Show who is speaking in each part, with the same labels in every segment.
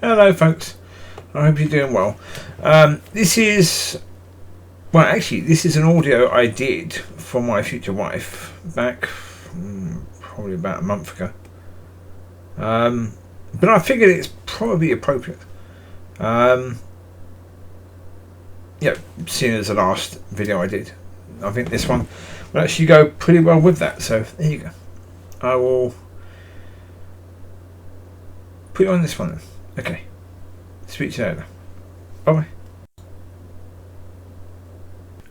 Speaker 1: Hello folks, I hope you're doing well. This is an audio I did for my future wife back probably about a month ago. But I figured it's probably appropriate. Seeing as the last video I did, I think this one will actually go pretty well with that. So there you go. I will put you on this one then. Okay. Speak to you later. Bye.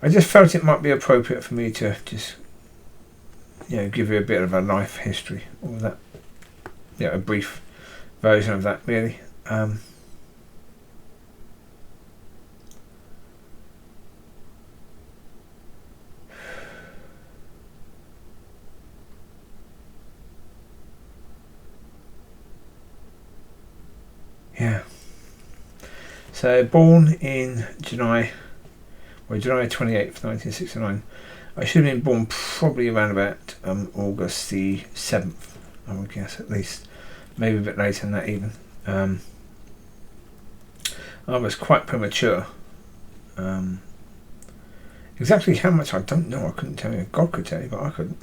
Speaker 1: I just felt it might be appropriate for me to just, give you a bit of a life history, all that. A brief version of that, really. So born in July 28th, 1969. I should have been born probably around about August the 7th, I would guess, at least. Maybe a bit later than that even. I was quite premature. Exactly how much I don't know. I couldn't tell you. God could tell you, but I couldn't.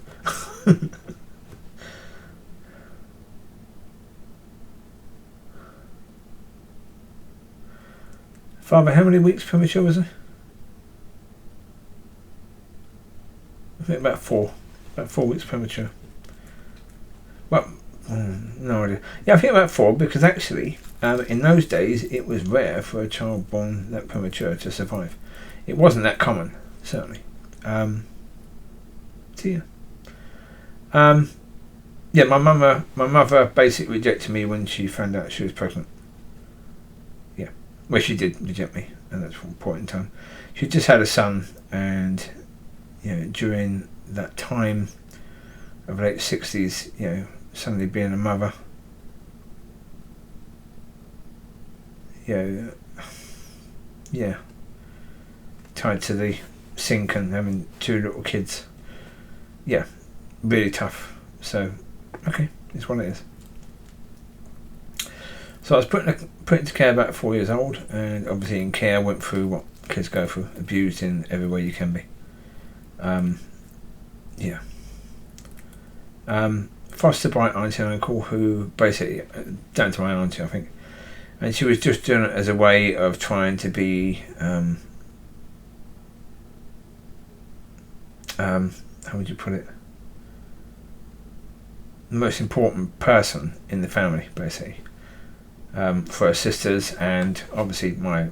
Speaker 1: Father, how many weeks premature was I? I think about 4 weeks premature. Well, no idea. I think about 4 because actually, in those days, it was rare for a child born that premature to survive. It wasn't that common, certainly. My mother basically rejected me when she found out she was pregnant. Well, she did reject me, and that's one point in time. She just had a son, and during that time of late 60s, suddenly being a mother, tied to the sink and having 2 little kids, really tough. So, okay, it's what it is. So I was put into care about 4 years old, and obviously in care I went through what kids go through, abused in every way you can be. Fostered by auntie and uncle, who basically, down to my auntie I think, and she was just doing it as a way of trying to be, how would you put it, the most important person in the family, basically. For her sisters and obviously my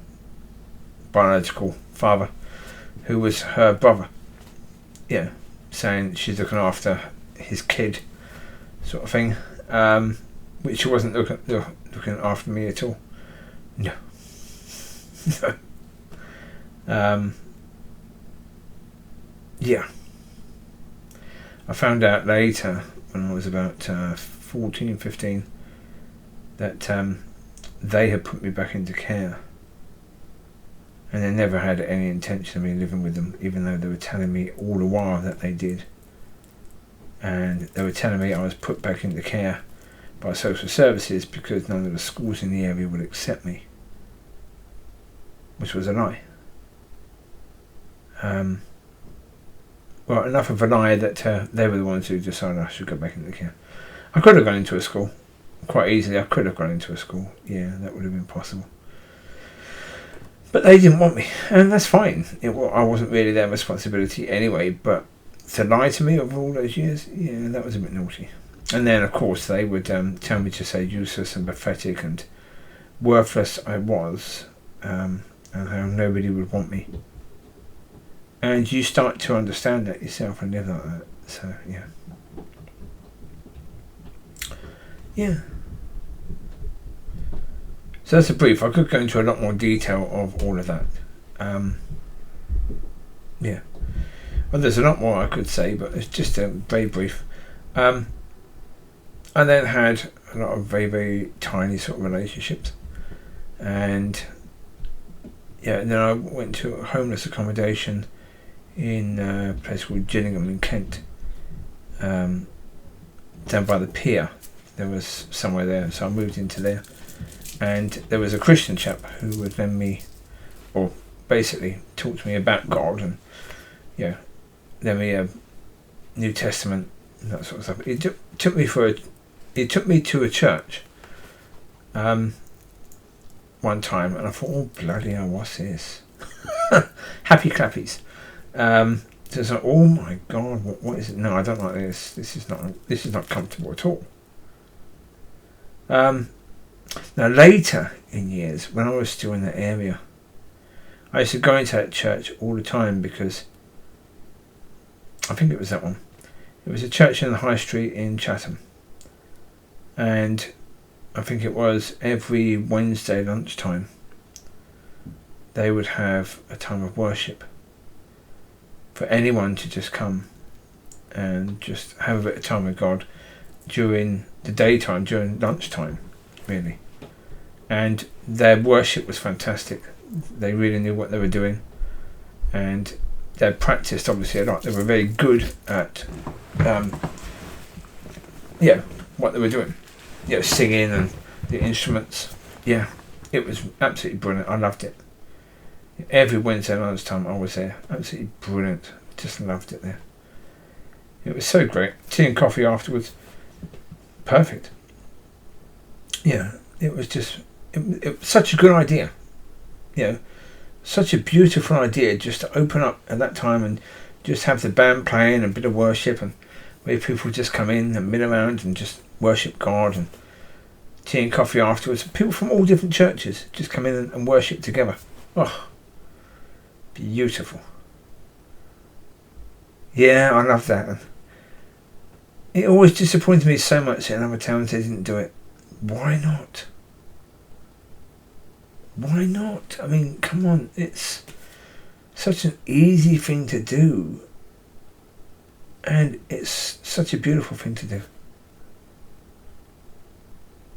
Speaker 1: biological father, who was her brother. Saying she's looking after his kid, sort of thing, which she wasn't looking after me at all. No. I found out later when I was about 14, 15 that they had put me back into care, and they never had any intention of me living with them, even though they were telling me all the while that they did. And they were telling me I was put back into care by social services because none of the schools in the area would accept me, which was a lie. Well, enough of a lie that they were the ones who decided I should go back into care. I could have gone into a school. Quite easily, I could have gone into a school. That would have been possible. But they didn't want me, and that's fine. I wasn't really their responsibility anyway, but to lie to me over all those years, that was a bit naughty. And then, of course, they would tell me to say useless and pathetic and worthless I was, and how nobody would want me. And you start to understand that yourself and live like that. So, So that's a brief. I could go into a lot more detail of all of that. Well, there's a lot more I could say, but it's just a very brief. I then had a lot of very, very tiny sort of relationships, and then I went to a homeless accommodation in a place called Gillingham in Kent, down by the pier. There was somewhere there, so I moved into there, And there was a Christian chap who would lend me, or basically talk to me about God, and lend me a New Testament, that sort of stuff. It took me to a church one time, and I thought, oh bloody hell, what's this? Happy clappies. So it's like, oh my God, what is it? No, I don't like this. This is not comfortable at all. Now later in years, when I was still in that area, I used to go into that church all the time, because I think it was that one. It was a church in the High Street in Chatham, and I think it was every Wednesday lunchtime they would have a time of worship for anyone to just come and just have a bit of time with God during the daytime, during lunchtime, really. And their worship was fantastic. They really knew what they were doing, and they practiced obviously a lot. They were very good at what they were doing. Singing and the instruments. Yeah, it was absolutely brilliant. I loved it. Every Wednesday lunchtime I was there. Absolutely brilliant. Just loved it there. It was so great. Tea and coffee afterwards. Perfect. Yeah, it was just it was such a good idea. Such a beautiful idea, just to open up at that time and just have the band playing, a bit of worship, and where people just come in and mill around and just worship God, and tea and coffee afterwards. People from all different churches just come in and worship together. Oh, beautiful. Yeah, I love that. It always disappointed me so much that in other towns they didn't do it. Why not? Why not? I mean, come on, it's such an easy thing to do, and it's such a beautiful thing to do.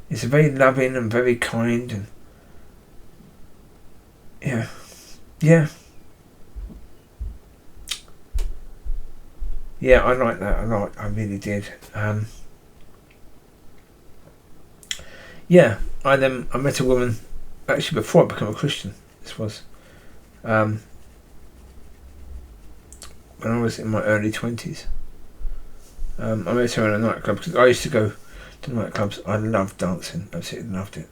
Speaker 1: It's very loving and very kind, and yeah. I like that a lot. I really did. I met a woman actually before I became a Christian. This was when I was in my early 20s. I met her in a nightclub, because I used to go to nightclubs. I loved dancing. Absolutely loved it.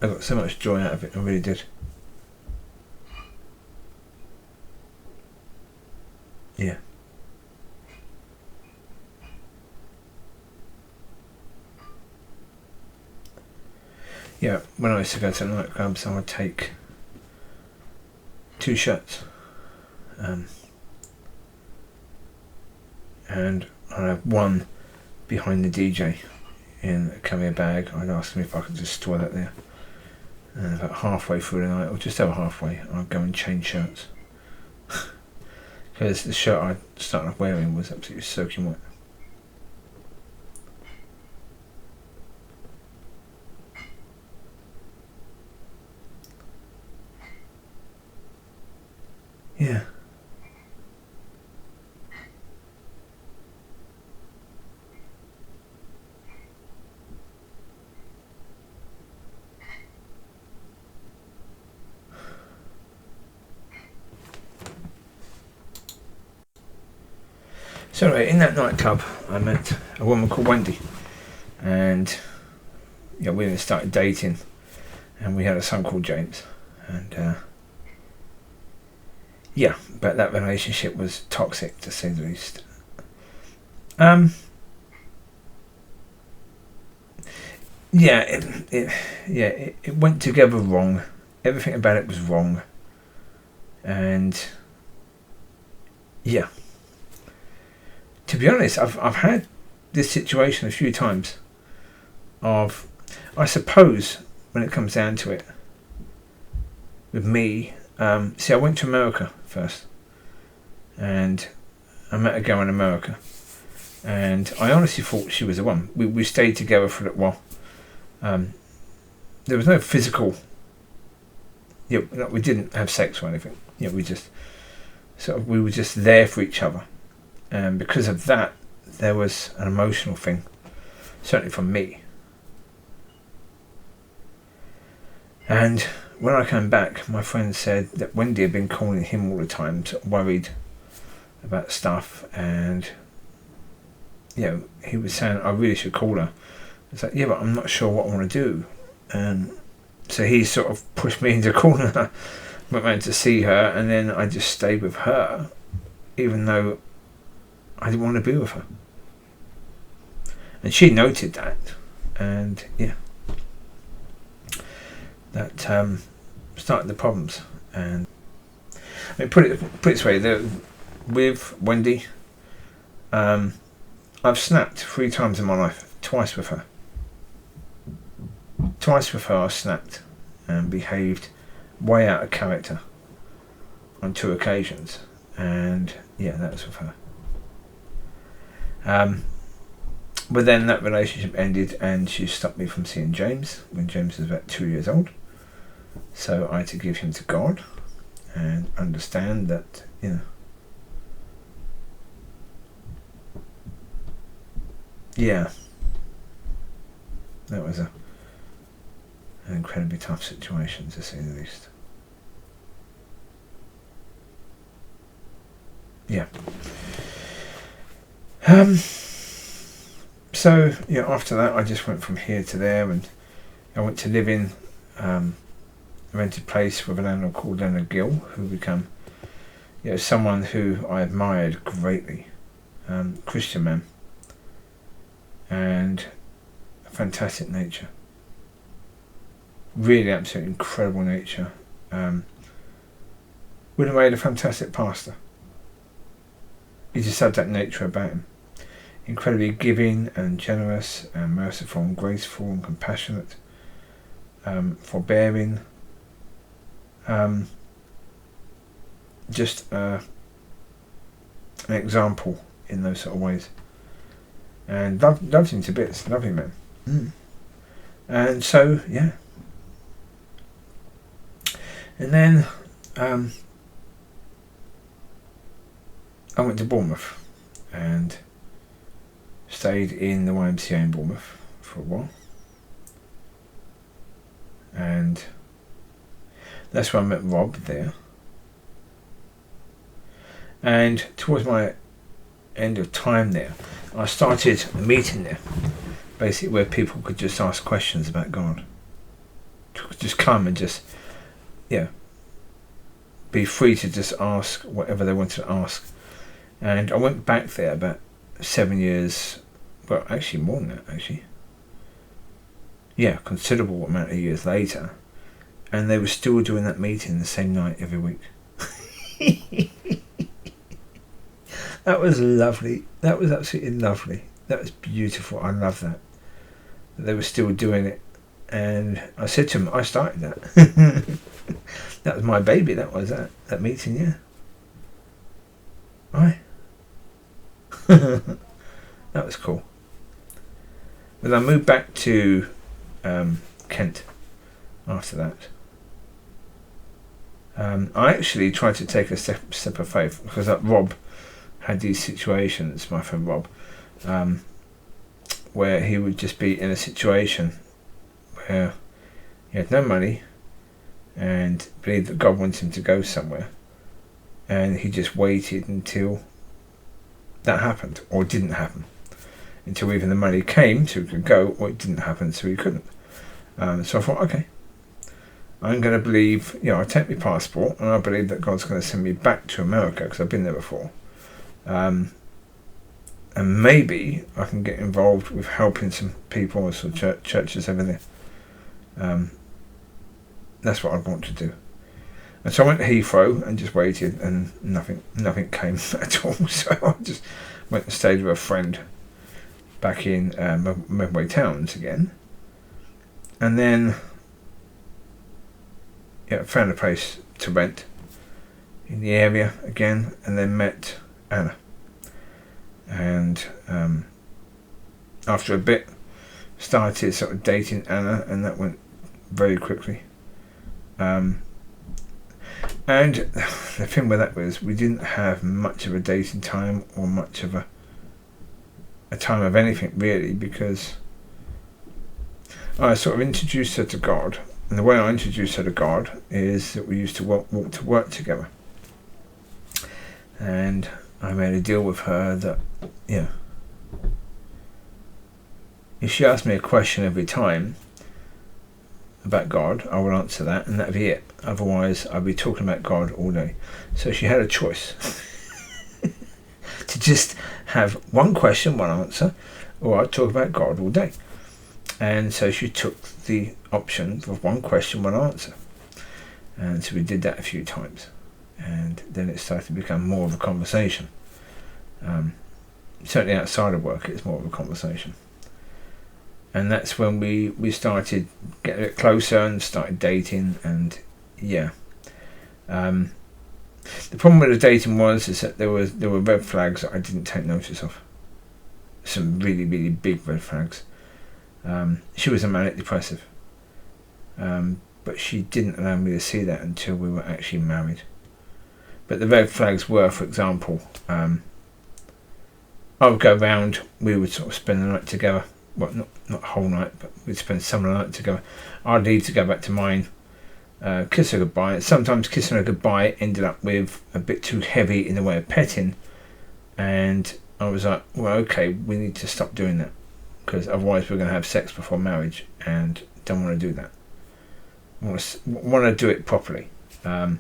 Speaker 1: I got so much joy out of it. I really did. Yeah. Yeah, when I used to go to nightclubs, I would take 2 shirts, and I'd have one behind the DJ in a carrier bag. I'd ask them if I could just store that there, and about halfway through the night, or just over halfway, I'd go and change shirts, because the shirt I started off wearing was absolutely soaking wet. Yeah. So anyway, in that nightclub, I met a woman called Wendy, and we then started dating, and we had a son called James, and but that relationship was toxic, to say the least. It went together wrong. Everything about it was wrong, and to be honest, I've had this situation a few times. I suppose when it comes down to it, with me, I went to America first, and I met a girl in America, and I honestly thought she was the one. We stayed together for a little while. There was no physical. We didn't have sex or anything. We just we were just there for each other, And because of that, there was an emotional thing, certainly from me. And when I came back, my friend said that Wendy had been calling him all the time, sort of worried about stuff, and he was saying, I really should call her. It's like, yeah, but I'm not sure what I want to do. And so he sort of pushed me into calling her, went round to see her, and then I just stayed with her, even though I didn't want to be with her. And she noted that, and that started the problems. And I mean, put it this way, with Wendy, I've snapped 3 times in my life. Twice with her I snapped and behaved way out of character on 2 occasions, and that was with her. But then that relationship ended, and she stopped me from seeing James when James was about 2 years old. So I had to give him to God and understand that, that was an incredibly tough situation, to say the least. So after that, I just went from here to there, and I went to live in a rented place with an animal called Daigle, who became someone who I admired greatly, Christian man, and a fantastic nature, really absolutely incredible nature. Would have made a fantastic pastor. He just had that nature about him. Incredibly giving and generous and merciful and graceful and compassionate, forbearing, just an example in those sort of ways. And loved him to bits, lovely man. And so, and then I went to Bournemouth and stayed in the YMCA in Bournemouth for a while, and that's where I met Rob there. And towards my end of time there, I started a meeting there, basically where people could just ask questions about God, just come and just be free to just ask whatever they wanted to ask. And I went back there about 7 years, well, actually more than that, considerable amount of years later, and they were still doing that meeting the same night every week. That was lovely. That was absolutely lovely. That was beautiful. I love that they were still doing it. And I said to them, I started that. That was my baby. That was that meeting, right. That was cool. But I moved back to Kent after that. I actually tried to take a step of faith, because Rob had these situations, my friend Rob, where he would just be in a situation where he had no money and believed that God wanted him to go somewhere, and he just waited until that happened, or didn't happen, until either the money came so he could go, or it didn't happen so he couldn't. So I thought, okay, I'm going to believe, I take my passport and I believe that God's going to send me back to America, because I've been there before, and maybe I can get involved with helping some people or some churches over there. That's what I want to do. And so I went to Heathrow and just waited, and nothing came at all. So I just went and stayed with a friend back in Medway Towns again, and then found a place to rent in the area again, and then met Anna. And after a bit, started sort of dating Anna, and that went very quickly. And the thing with that was we didn't have much of a dating time or much of a time of anything really, because I sort of introduced her to God, and the way I introduced her to God is that we used to walk to work together, and I made a deal with her that if she asked me a question every time about God, I would answer that, and that'd be it. Otherwise, I'd be talking about God all day. So she had a choice to just have one question, one answer, or I'd talk about God all day. And so she took the option of one question, one answer. And so we did that a few times. And then it started to become more of a conversation. Certainly outside of work, it's more of a conversation. And that's when we started getting a bit closer and started dating, and the problem with the dating was that there were red flags that I didn't take notice of. Some really, really big red flags. She was a manic depressive, but she didn't allow me to see that until we were actually married. But the red flags were, for example, I would go round, we would sort of spend the night together. Well, not whole night, but we'd spend some of the night together. I'd need to go back to mine, kiss her goodbye. Sometimes kissing her goodbye ended up with a bit too heavy in the way of petting, and I was like, well, okay, we need to stop doing that, because otherwise we're going to have sex before marriage, and don't want to do that. Want to do it properly. And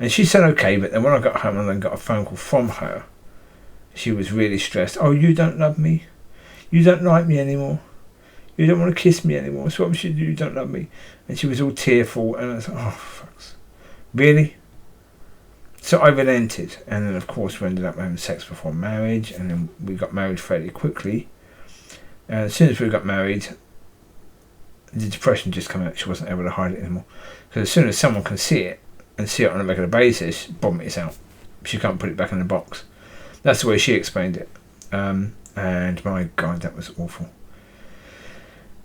Speaker 1: she said okay, but then when I got home and then got a phone call from her, she was really stressed. Oh, you don't love me? You don't like me anymore? You don't want to kiss me anymore? So what should you do? You don't love me? And she was all tearful, and I was like, oh, fucks. Really? So I relented, and then of course we ended up having sex before marriage, and then we got married fairly quickly. And as soon as we got married, the depression just came out. She wasn't able to hide it anymore. Because as soon as someone can see it, and see it on a regular basis, boom, it's out. She can't put it back in the box. That's the way she explained it. And my God, that was awful.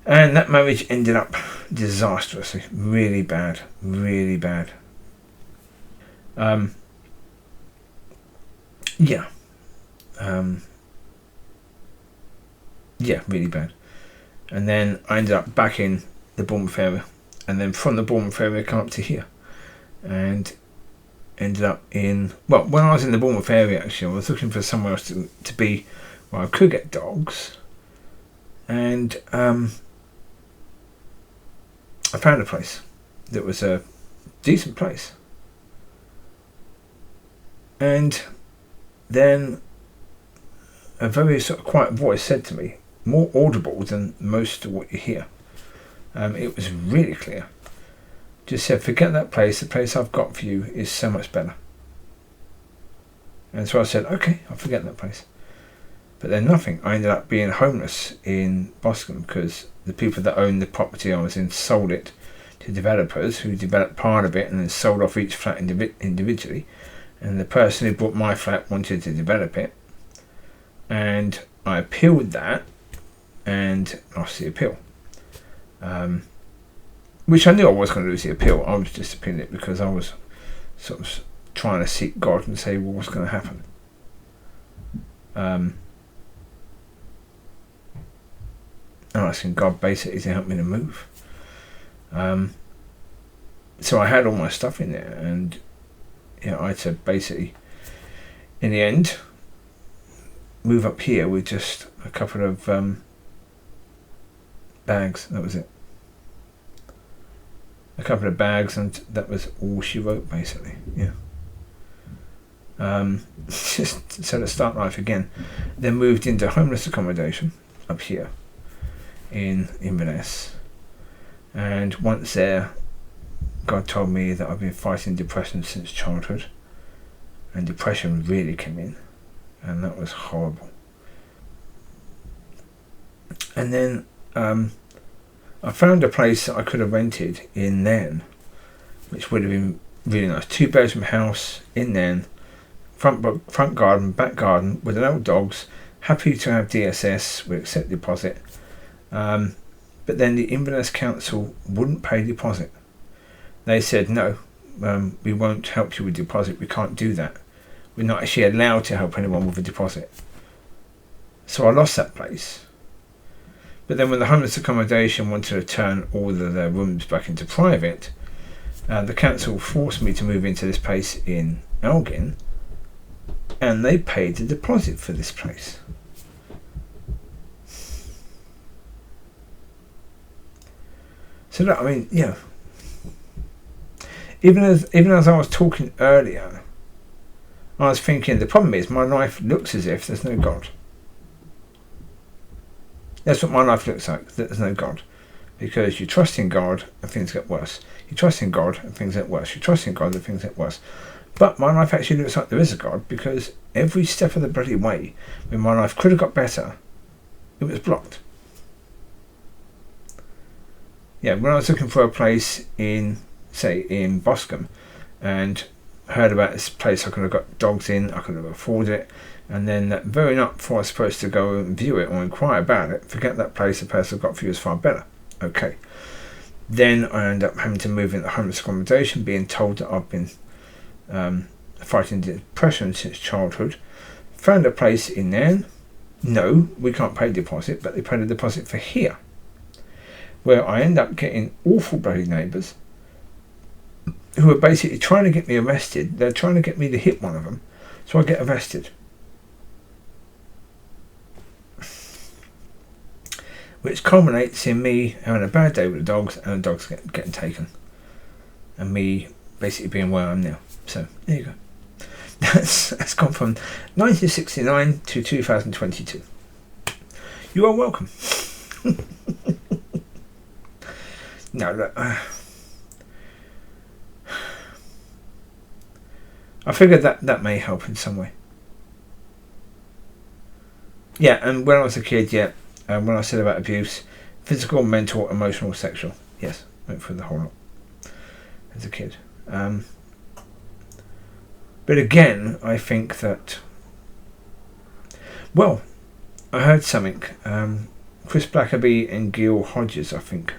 Speaker 1: And that marriage ended up disastrously. Really bad. Really bad. Really bad. And then I ended up back in the Bournemouth area. And then from the Bournemouth area, I come up to here. And ended up in... Well, when I was in the Bournemouth area, actually, I was looking for somewhere else to be where I could get dogs. And I found a place that was a decent place. And then a very sort of quiet voice said to me, more audible than most of what you hear. It was really clear. Just said, forget that place. The place I've got for you is so much better. And so I said, okay, I'll forget that place. But then nothing. I ended up being homeless in Boston because the people that owned the property I was in sold it to developers who developed part of it and then sold off each flat individually. And the person who bought my flat wanted to develop it. And I appealed that and lost the appeal. Which I knew I was going to lose the appeal. I was just appealing it because I was sort of trying to seek God and say, well, what's going to happen? I'm asking God basically to help me to move. So I had all my stuff in there, and I had to basically, in the end, move up here with just a couple of bags. That was it. A couple of bags, and that was all she wrote, basically. Just so to start life again. Then moved into homeless accommodation up here in Inverness, and once there, God told me that I've been fighting depression since childhood, and depression really came in, and that was horrible. And then I found a place that I could have rented in Nairn, which would have been really nice. 2-bedroom house in Nairn, front garden, back garden, with adult dogs, happy to have DSS, we accept deposit. But then the Inverness Council wouldn't pay deposit. They said, no, we won't help you with deposit. We can't do that. We're not actually allowed to help anyone with a deposit. So I lost that place. But then when the homeless accommodation wanted to turn all of their rooms back into private, the council forced me to move into this place in Elgin, and they paid the deposit for this place. So that, I mean, yeah. Even as I was talking earlier, I was thinking the problem is my life looks as if there's no God. That's what my life looks like, that there's no God. Because you trust in God and things get worse. You trust in God and things get worse. You trust in God and things get worse. But my life actually looks like there is a God, because every step of the bloody way, when my life could have got better, it was blocked. Yeah, when I was looking for a place in Boscombe, and heard about this place I could have got dogs in, I could have afforded it, and then that very night before I was supposed to go and view it or inquire about it, forget that place, the place I've got for you is far better. Okay. Then I end up having to move into homeless accommodation, being told that I've been fighting depression since childhood. Found a place in there. No, we can't pay a deposit, but they paid a deposit for here, where I end up getting awful bloody neighbours who are basically trying to get me arrested. They're trying to get me to hit one of them, so I get arrested. Which culminates in me having a bad day with the dogs, and the dogs getting taken, and me basically being where I am now. So there you go. That's gone from 1969 to 2022. You are welcome. No, look, I figured that may help in some way. Yeah, and when I was a kid, yeah. When I said about abuse, physical, mental, emotional, sexual. Yes, went through the whole lot as a kid. But again, I think that... Well, I heard something. Chris Blackerby and Gil Hodges, I think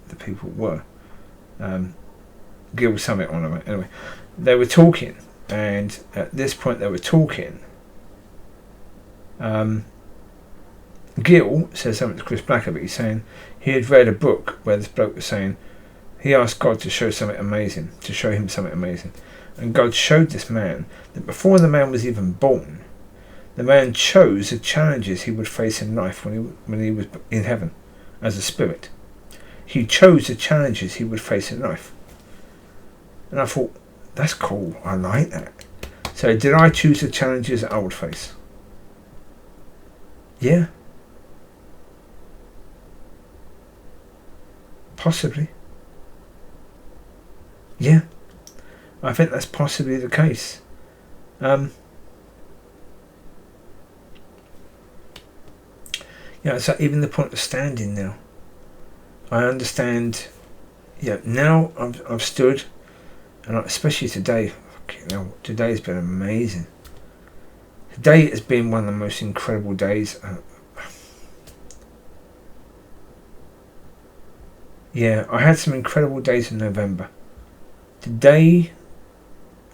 Speaker 1: the people were. Gil Summit on them. Anyway, they were talking, and at this point they were talking. Gil said something to Chris Blackerby, saying he had read a book where this bloke was saying he asked God to show him something amazing, and God showed this man that before the man was even born, the man chose the challenges he would face in life when he was in heaven as a spirit. He chose the challenges he would face in life, and I thought, that's cool. I like that. So did I choose the challenges that I would face? Yeah. Possibly. Yeah. I think that's possibly the case. Yeah, so even the point of standing now. I understand. Yeah, now I've stood, and especially today. Today's been amazing. Today has been one of the most incredible days. Yeah, I had some incredible days in November. Today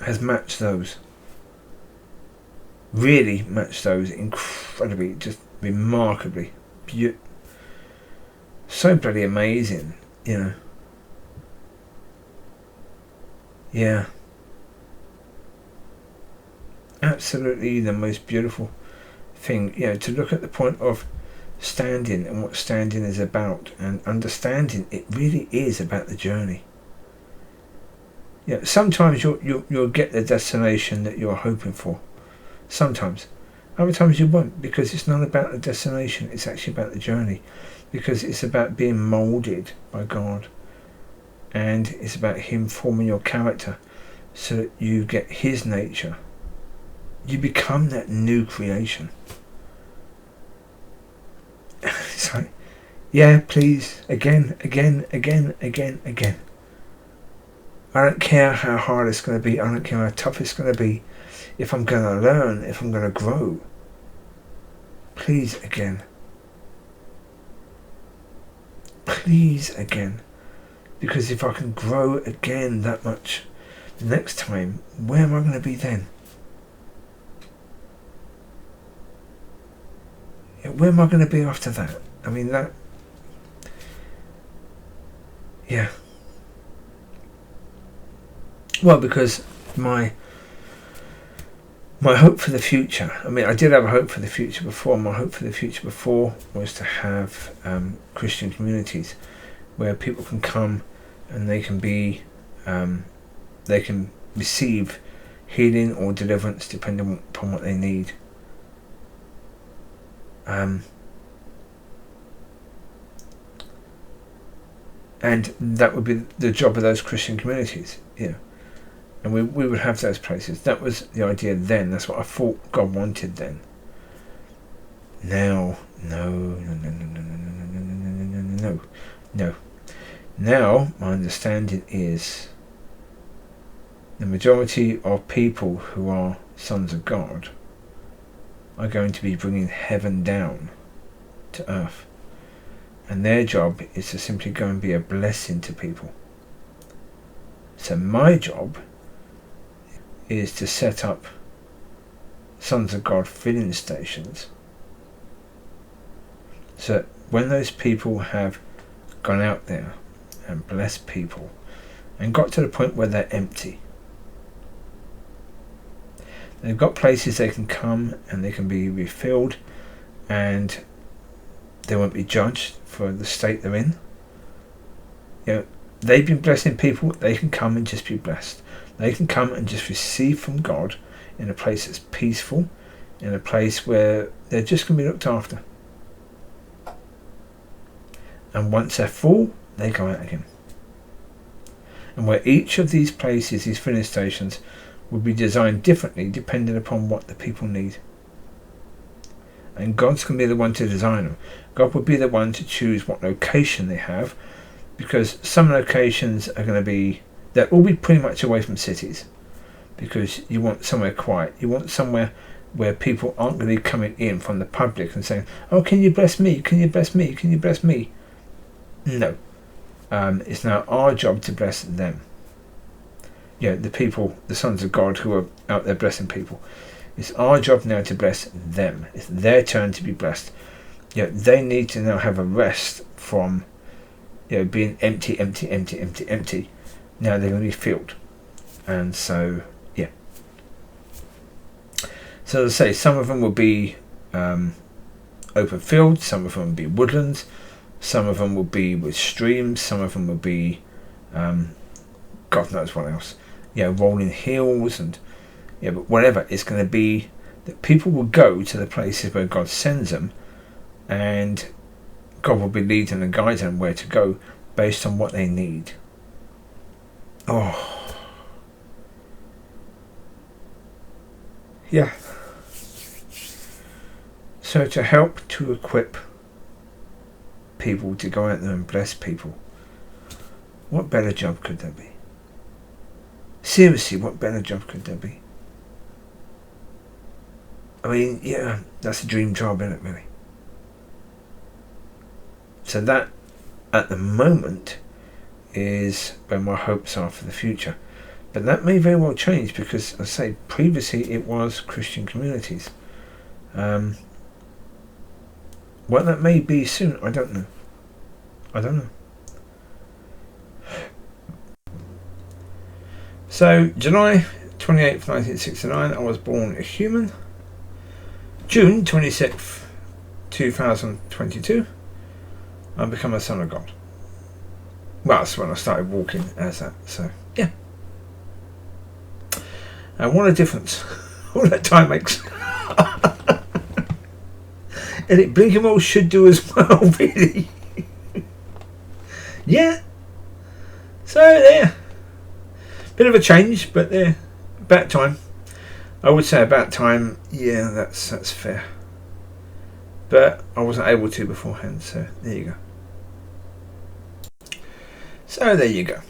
Speaker 1: has matched those. Really matched those incredibly, just remarkably. So bloody amazing, you know. Yeah. Absolutely the most beautiful thing, you know, to look at the point of standing and what standing is about, and understanding it really is about the journey. Yeah, sometimes you'll get the destination that you're hoping for. Sometimes. Other times you won't, because it's not about the destination, it's actually about the journey. Because it's about being moulded by God, and it's about Him forming your character so that you get His nature. You become that new creation. It's like, yeah, please, again. I don't care how hard it's going to be. I don't care how tough it's going to be. If I'm going to learn, if I'm going to grow, please again. Please again. Because if I can grow again that much, next time, where am I going to be then? Where am I going to be after that? I mean, that... Yeah. Well, because my hope for the future, I mean, I did have a hope for the future before. My hope for the future before was to have Christian communities where people can come and they can be, they can receive healing or deliverance depending upon what they need. And that would be the job of those Christian communities, and we would have those places. That was the idea then. That's what I thought God wanted then. Now, no. Now, my understanding is the majority of people who are sons of God are going to be bringing heaven down to earth. And their job is to simply go and be a blessing to people. So my job is to set up Sons of God filling stations, so that when those people have gone out there and blessed people and got to the point where they're empty, they've got places they can come and they can be refilled, and they won't be judged for the state they're in. They've been blessing people. They can come and just be blessed. They can come and just receive from God in a place that's peaceful, in a place where they're just going to be looked after. And once they're full, they go out again. And where each of these places, these filling stations, will be designed differently depending upon what the people need. And God's going to be the one to design them. God will be the one to choose what location they have, because some locations are going to be, they'll all be pretty much away from cities, because you want somewhere quiet. You want somewhere where people aren't going to be coming in from the public and saying, oh, can you bless me? Can you bless me? Can you bless me? No. It's now our job to bless them. The people, the sons of God who are out there blessing people. It's our job now to bless them. It's their turn to be blessed. They need to now have a rest from being empty. Now they're going to be filled. And so, So as I say, some of them will be open fields, some of them will be woodlands, some of them will be with streams, some of them will be, God knows what else. Rolling hills and, but whatever. It's going to be that people will go to the places where God sends them, and God will be leading and guiding them where to go based on what they need. Oh. Yeah. So to help to equip people to go out there and bless people, what better job could there be? Seriously, what better job could there be? I mean, that's a dream job, isn't it, really? So that, at the moment, is where my hopes are for the future. But that may very well change, because, as I say, previously it was Christian communities. What that may be soon, I don't know. So, July 28th, 1969, I was born a human. June 26th, 2022, I become a son of God. Well, that's when I started walking as that, so, yeah. And what a difference all that time makes. And it blinking well should do as well, really. Yeah. So, there. Bit of a change, but there. About time. I would say about time. Yeah, that's fair. But I wasn't able to beforehand, so there you go. So there you go.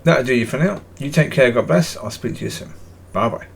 Speaker 1: That'll do you for now. You take care, God bless. I'll speak to you soon. Bye bye.